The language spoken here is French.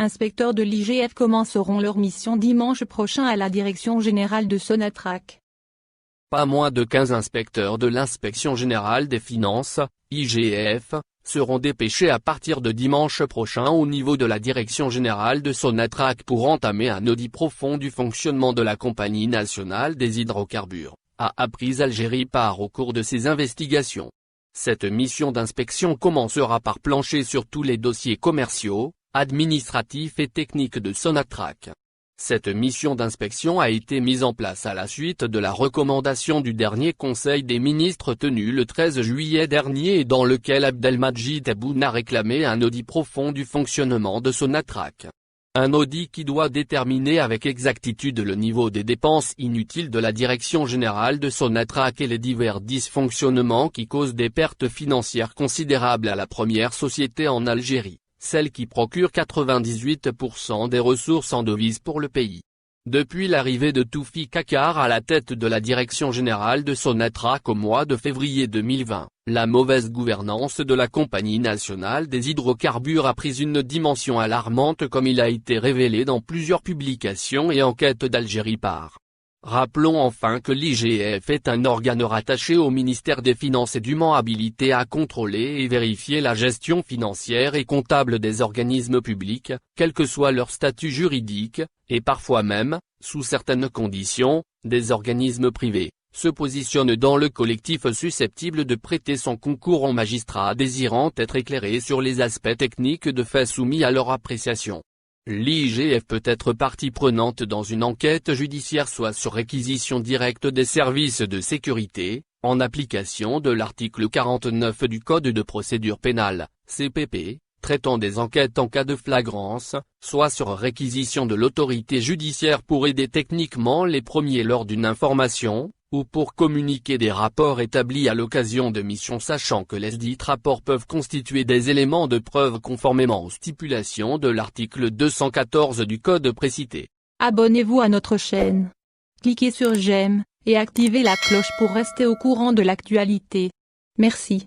inspecteurs de l'IGF commenceront leur mission dimanche prochain à la direction générale de Sonatrach. Pas moins de 15 inspecteurs de l'Inspection générale des finances, IGF, seront dépêchés à partir de dimanche prochain au niveau de la direction générale de Sonatrach pour entamer un audit profond du fonctionnement de la Compagnie nationale des hydrocarbures, a appris Algérie Par au cours de ses investigations. Cette mission d'inspection commencera par plancher sur tous les dossiers commerciaux, administratifs et techniques de Sonatrach. Cette mission d'inspection a été mise en place à la suite de la recommandation du dernier Conseil des ministres tenu le 13 juillet dernier et dans lequel Abdelmadjid Tebboune a réclamé un audit profond du fonctionnement de Sonatrach. Un audit qui doit déterminer avec exactitude le niveau des dépenses inutiles de la direction générale de Sonatrach et les divers dysfonctionnements qui causent des pertes financières considérables à la première société en Algérie, celle qui procure 98% des ressources en devises pour le pays. Depuis l'arrivée de Toufik Akar à la tête de la direction générale de Sonatrach au mois de février 2020, la mauvaise gouvernance de la Compagnie nationale des hydrocarbures a pris une dimension alarmante comme il a été révélé dans plusieurs publications et enquêtes d'Algérie Par. Rappelons enfin que l'IGF est un organe rattaché au ministère des Finances et dûment habilité à contrôler et vérifier la gestion financière et comptable des organismes publics, quel que soit leur statut juridique, et parfois même, sous certaines conditions, des organismes privés, se positionne dans le collectif susceptible de prêter son concours aux magistrats désirant être éclairés sur les aspects techniques de faits soumis à leur appréciation. L'IGF peut être partie prenante dans une enquête judiciaire soit sur réquisition directe des services de sécurité, en application de l'article 49 du Code de procédure pénale, CPP, traitant des enquêtes en cas de flagrance, soit sur réquisition de l'autorité judiciaire pour aider techniquement les premiers lors d'une information, ou pour communiquer des rapports établis à l'occasion de missions sachant que lesdits rapports peuvent constituer des éléments de preuve conformément aux stipulations de l'article 214 du Code précité. Abonnez-vous à notre chaîne. Cliquez sur j'aime, et activez la cloche pour rester au courant de l'actualité. Merci.